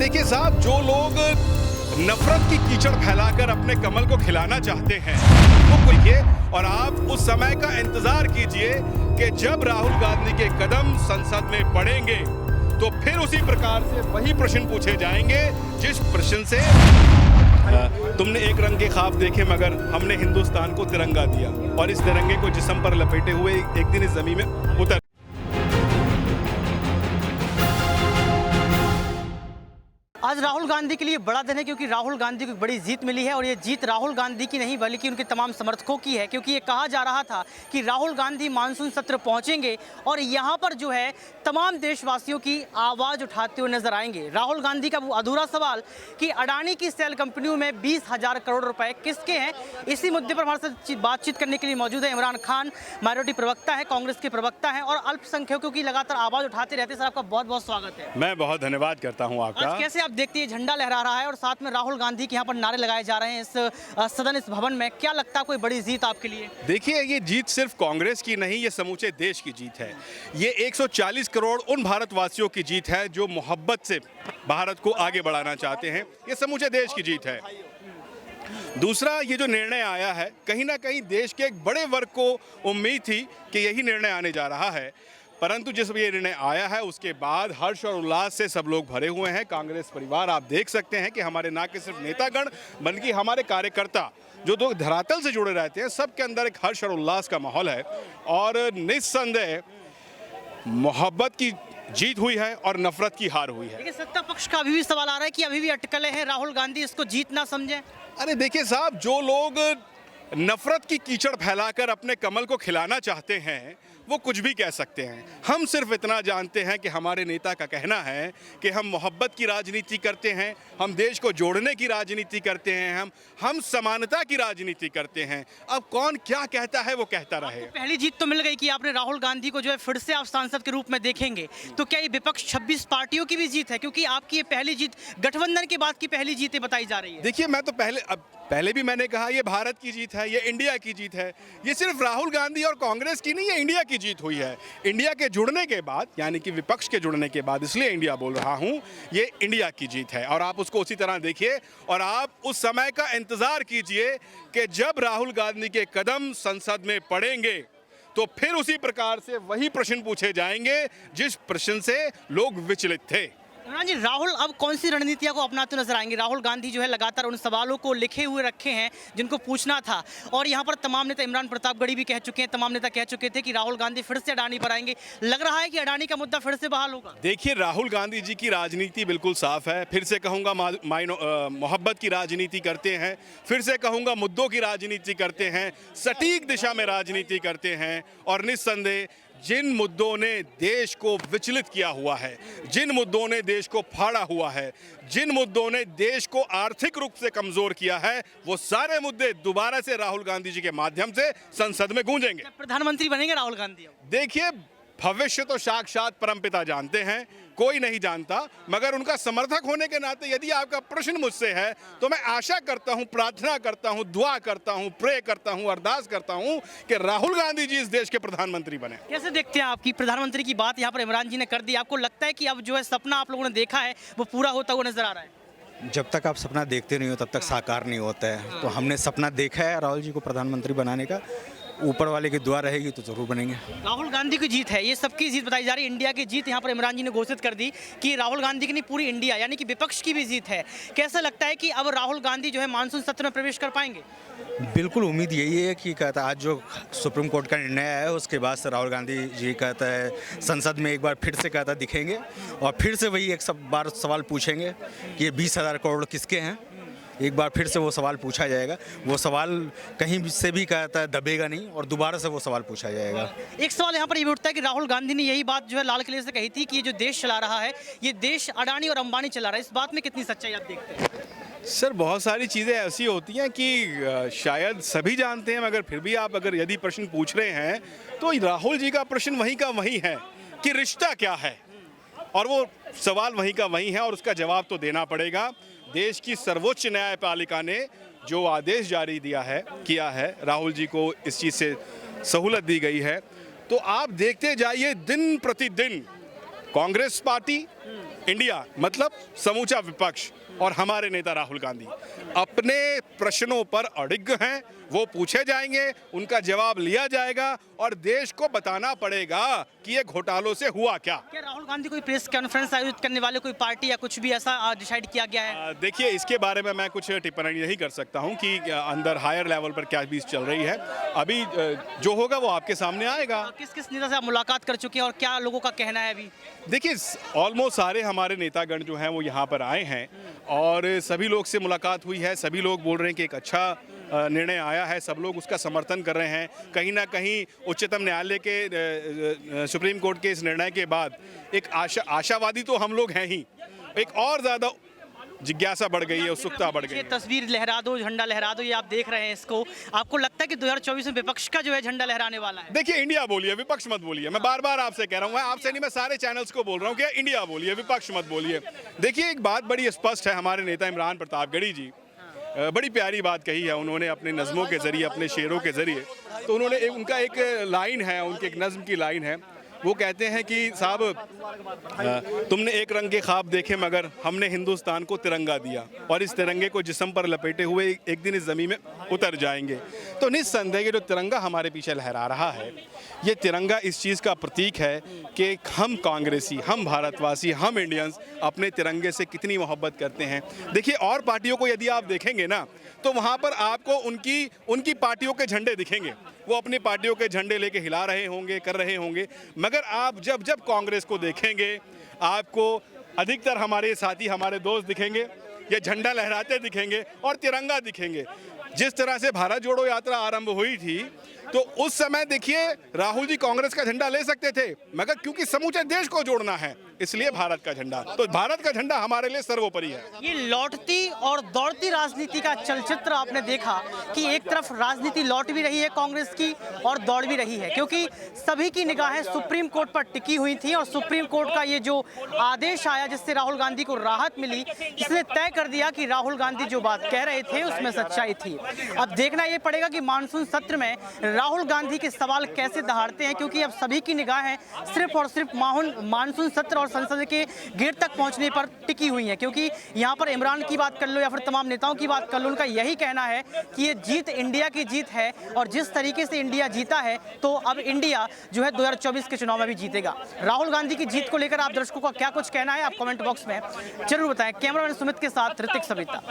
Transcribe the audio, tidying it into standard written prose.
देखिए साहब, जो लोग नफरत की कीचड़ फैलाकर अपने कमल को खिलाना चाहते हैं वो देखिए, और आप उस समय का इंतजार कीजिए कि जब राहुल गांधी के कदम संसद में पड़ेंगे तो फिर उसी प्रकार से वही प्रश्न पूछे जाएंगे जिस प्रश्न से तुमने एक रंग के ख्वाब देखे मगर हमने हिंदुस्तान को तिरंगा दिया और इस तिरंगे को जिस्म पर लपेटे हुए एक दिन इस जमीन में उतर। आज राहुल गांधी के लिए बड़ा दिन है क्योंकि राहुल गांधी को एक बड़ी जीत मिली है और ये जीत राहुल गांधी की नहीं बल्कि उनके तमाम समर्थकों की है, क्योंकि ये कहा जा रहा था कि राहुल गांधी मानसून सत्र पहुंचेंगे और यहाँ पर जो है तमाम देशवासियों की आवाज़ उठाते हुए नजर आएंगे। राहुल गांधी का वो अधूरा सवाल कि अडानी की सेल कंपनियों में 20,000 करोड़ रुपए किसके हैं, इसी मुद्दे पर हमारे साथ बातचीत करने के लिए मौजूद है इमरान खान, माइनॉरिटी प्रवक्ता है, कांग्रेस के प्रवक्ता हैं और अल्पसंख्यकों की लगातार आवाज़ उठाते रहते हैं। सर, आपका बहुत बहुत स्वागत है। मैं बहुत धन्यवाद करता हूँ आपका। कैसे आप देखते हैं झंडा लहरा रहा है और साथ में राहुल गांधी के यहाँ पर नारे लगाए जा रहे हैं इस सदन, इस भवन में, क्या लगता है कोई बड़ी जीत आपके लिए? देखिए, ये जीत सिर्फ कांग्रेस की नहीं, ये समूचे देश की जीत है। ये 140 करोड़ उन भारतवासियों की जीत है जो मोहब्बत से भारत को आगे बढ़ाना चाहते हैं। ये समूचे देश की जीत है। दूसरा, ये जो निर्णय आया है, कहीं ना कहीं देश के एक बड़े वर्ग को उम्मीद थी कि यही निर्णय आने जा रहा है, परंतु जिस ये निर्णय आया है उसके बाद हर्ष और उल्लास से सब लोग भरे हुए हैं। कांग्रेस परिवार, आप देख सकते हैं कि हमारे ना कि सिर्फ नेतागण बल्कि हमारे कार्यकर्ता जो दो धरातल से जुड़े रहते हैं, सबके अंदर एक हर्ष और उल्लास का माहौल है और निस्संदेह मोहब्बत की जीत हुई है और नफरत की हार हुई है। लेकिन सत्ता पक्ष का अभी भी सवाल आ रहा है कि अभी भी अटकलें हैं, राहुल गांधी इसको जीत ना समझें। अरे देखिए साहब, जो लोग नफरत की कीचड़ फैलाकर अपने कमल को खिलाना चाहते हैं वो कुछ भी कह सकते हैं। हम सिर्फ इतना जानते हैं कि हमारे नेता का कहना है कि हम मोहब्बत की राजनीति करते हैं, हम देश को जोड़ने की राजनीति करते हैं, हम समानता की राजनीति करते हैं। अब कौन क्या कहता है वो कहता रहे। पहली जीत तो मिल गई कि आपने राहुल गांधी को जो है फिर से आप सांसद के रूप में देखेंगे, तो क्या ये विपक्ष 26 पार्टियों की भी जीत है? क्योंकि आपकी ये पहली जीत गठबंधन के बाद की पहली जीत बताई जा रही है। देखिए, मैं तो पहले भी मैंने कहा ये भारत की जीत है, ये इंडिया की जीत है। ये सिर्फ राहुल गांधी और कांग्रेस की नहीं, ये इंडिया की जीत हुई है। इंडिया के जुड़ने के बाद, यानी कि विपक्ष के जुड़ने के बाद, इसलिए इंडिया बोल रहा हूं, ये इंडिया की जीत है और आप उसको उसी तरह देखिए और आप उस समय का इंतजार कीजिए कि जब राहुल गांधी के कदम संसद में पड़ेंगे तो फिर उसी प्रकार से वही प्रश्न पूछे जाएंगे जिस प्रश्न से लोग विचलित थे। इमरान जी, राहुल अब कौन सी रणनीतियां को अपनाते नजर आएंगे? राहुल गांधी जो है लगातार उन सवालों को लिखे हुए रखे हैं जिनको पूछना था और यहाँ पर तमाम नेता, इमरान प्रतापगढ़ी भी कह चुके हैं, तमाम नेता कह चुके थे कि राहुल गांधी फिर से अडानी पर आएंगे। लग रहा है कि अडानी का मुद्दा फिर से बहाल होगा। देखिए, राहुल गांधी जी की राजनीति बिल्कुल साफ है। फिर से कहूँगा मोहब्बत की राजनीति करते हैं, फिर से कहूँगा मुद्दों की राजनीति करते हैं, सटीक दिशा में राजनीति करते हैं और निस्संदेह जिन मुद्दों ने देश को विचलित किया हुआ है, जिन मुद्दों ने देश को फाड़ा हुआ है, जिन मुद्दों ने देश को आर्थिक रूप से कमजोर किया है, वो सारे मुद्दे दोबारा से राहुल गांधी जी के माध्यम से संसद में गूंजेंगे। प्रधानमंत्री बनेंगे राहुल गांधी? देखिए, भविष्य तो साक्षात परमपिता जानते हैं, कोई नहीं जानता, मगर उनका समर्थक होने के नाते यदि आपका प्रश्न मुझसे है तो मैं आशा करता हूं, प्रार्थना करता हूं, दुआ करता हूं, प्रे करता हूं, अरदास करता हूं कि राहुल गांधी जी इस देश के प्रधानमंत्री बने। कैसे देखते हैं आपकी प्रधानमंत्री की बात यहाँ पर इमरान जी ने कर दी? आपको लगता है कि अब जो है सपना आप लोगों ने देखा है वो पूरा होता हुआ नजर आ रहा है? जब तक आप सपना देखते नहीं हो तब तक साकार नहीं होता है। तो हमने सपना देखा है राहुल जी को प्रधानमंत्री बनाने का, ऊपर वाले की दुआ रहेगी तो जरूर बनेंगे। राहुल गांधी की जीत है, ये सबकी जीत बताई जा रही है, इंडिया की जीत। यहाँ पर इमरान जी ने घोषित कर दी कि राहुल गांधी की नहीं, पूरी इंडिया यानी कि विपक्ष की भी जीत है। कैसा लगता है कि अब राहुल गांधी जो है मानसून सत्र में प्रवेश कर पाएंगे? बिल्कुल उम्मीद यही है कि कहता है आज जो सुप्रीम कोर्ट का निर्णय आया है उसके बाद से राहुल गांधी जी कहता है संसद में एक बार फिर से कहता दिखेंगे और फिर से वही एक बार सवाल पूछेंगे कि ये 20,000 करोड़ किसके हैं। एक बार फिर से वो सवाल पूछा जाएगा, वो सवाल कहीं से भी कहता है दबेगा नहीं और दोबारा से वो सवाल पूछा जाएगा। एक सवाल यहाँ पर ये भी उठता है कि राहुल गांधी ने यही बात जो है लाल किले से कही थी कि ये जो देश चला रहा है ये देश अडानी और अंबानी चला रहा है, इस बात में कितनी सच्चाई आप देखते हैं? सर, बहुत सारी चीज़ें ऐसी होती हैं कि शायद सभी जानते हैं, मगर फिर भी आप अगर यदि प्रश्न पूछ रहे हैं तो राहुल जी का प्रश्न वहीं का वहीं है कि रिश्ता क्या है, और वो सवाल वहीं का वहीं है और उसका जवाब तो देना पड़ेगा। देश की सर्वोच्च न्यायपालिका ने जो आदेश जारी किया है, राहुल जी को इस चीज़ से सहूलत दी गई है, तो आप देखते जाइए दिन प्रतिदिन कांग्रेस पार्टी इंडिया मतलब समूचा विपक्ष और हमारे नेता राहुल गांधी अपने प्रश्नों पर अडिग हैं। वो पूछे जाएंगे, उनका जवाब लिया जाएगा और देश को बताना पड़ेगा कि ये घोटालों से हुआ क्या। क्या राहुल गांधी कोई प्रेस कॉन्फ्रेंस आयोजित करने वाले कोई पार्टी या कुछ भी ऐसा डिसाइड किया गया है? देखिए, इसके बारे में मैं कुछ टिप्पणी नहीं कर सकता हूं कि अंदर हायर लेवल पर क्या चीज़ चल रही है। अभी जो होगा वो आपके सामने आएगा। किस किस नेता से आप मुलाकात कर चुके हैं और क्या लोगों का कहना है अभी? देखिए, ऑलमोस्ट सारे हमारे नेतागण जो हैं वो यहाँ पर आए हैं और सभी लोग से मुलाकात हुई है। सभी लोग बोल रहे हैं कि एक अच्छा निर्णय आया है, सब लोग उसका समर्थन कर रहे हैं। कहीं ना कहीं उच्चतम न्यायालय के सुप्रीम कोर्ट के इस निर्णय के बाद एक आशावादी तो हम लोग हैं ही, एक और ज़्यादा जिज्ञासा बढ़ गई है, उत्सुकता बढ़ गई ये है। तस्वीर लहरा दो, झंडा लहरा दो, ये आप देख रहे हैं इसको। आपको लगता है कि 2024 में विपक्ष का जो है झंडा लहराने वाला है? देखिए, इंडिया बोलिए, विपक्ष मत बोलिए। मैं बार बार आपसे कह रहा हूँ, मैं आपसे नहीं, मैं सारे चैनल्स को बोल रहा हूँ कि इंडिया बोलिए, विपक्ष मत बोलिए। देखिए, एक बात बड़ी स्पष्ट है, हमारे नेता इमरान प्रतापगढ़ी जी बड़ी प्यारी बात कही है उन्होंने अपने नज़मों के ज़रिए, अपने शेरों के ज़रिए। तो उन्होंने उनका एक लाइन है, उनकी एक नज़म की लाइन है, वो कहते हैं कि साहब तुमने एक रंग के ख्वाब देखे मगर हमने हिंदुस्तान को तिरंगा दिया और इस तिरंगे को जिस्म पर लपेटे हुए एक दिन इस ज़मीन में उतर जाएंगे। तो निस्संदेह ये जो तिरंगा हमारे पीछे लहरा रहा है, ये तिरंगा इस चीज़ का प्रतीक है कि हम कांग्रेसी, हम भारतवासी, हम इंडियंस अपने तिरंगे से कितनी मोहब्बत करते हैं। देखिए, और पार्टियों को यदि आप देखेंगे ना तो वहाँ पर आपको उनकी पार्टियों के झंडे दिखेंगे, वो अपनी पार्टियों के झंडे लेके हिला रहे होंगे, कर रहे होंगे। मगर आप जब कांग्रेस को देखेंगे, आपको अधिकतर हमारे साथी, हमारे दोस्त दिखेंगे, ये झंडा लहराते दिखेंगे और तिरंगा दिखेंगे। जिस तरह से भारत जोड़ो यात्रा आरंभ हुई थी तो उस समय देखिए राहुल जी कांग्रेस का झंडा ले सकते थे, मगर क्योंकि समूचे देश को जोड़ना है इसलिए भारत का झंडा, तो भारत का झंडा हमारे लिए सर्वोपरि है। ये लौटती और दौड़ती राजनीति का चलचित्र आपने देखा कि एक तरफ राजनीति लौट भी रही है कांग्रेस की और दौड़ भी रही है, क्योंकि सभी की निगाहें सुप्रीम कोर्ट पर टिकी हुई थी और सुप्रीम कोर्ट का ये जो आदेश आया जिससे राहुल गांधी को राहत मिली, इसने तय कर दिया कि राहुल गांधी जो बात कह रहे थे उसमें सच्चाई थी। अब देखना ये पड़ेगा कि मानसून सत्र में राहुल गांधी के सवाल कैसे दहाड़ते हैं, क्योंकि अब सभी की निगाहें सिर्फ और सिर्फ मानसून सत्र और संसद के गेट तक पहुंचने पर टिकी हुई है। क्योंकि यहां पर इमरान की बात कर लो या फिर तमाम नेताओं की बात कर लो, उनका यही कहना है कि ये जीत इंडिया की जीत है और जिस तरीके से इंडिया जीता है तो अब इंडिया जो है 2024 के चुनाव में भी जीतेगा। राहुल गांधी की जीत को लेकर आप दर्शकों का क्या कुछ कहना है, आप कमेंट बॉक्स में जरूर बताएं। कैमरामैन सुमित के साथ ऋतिक सविता।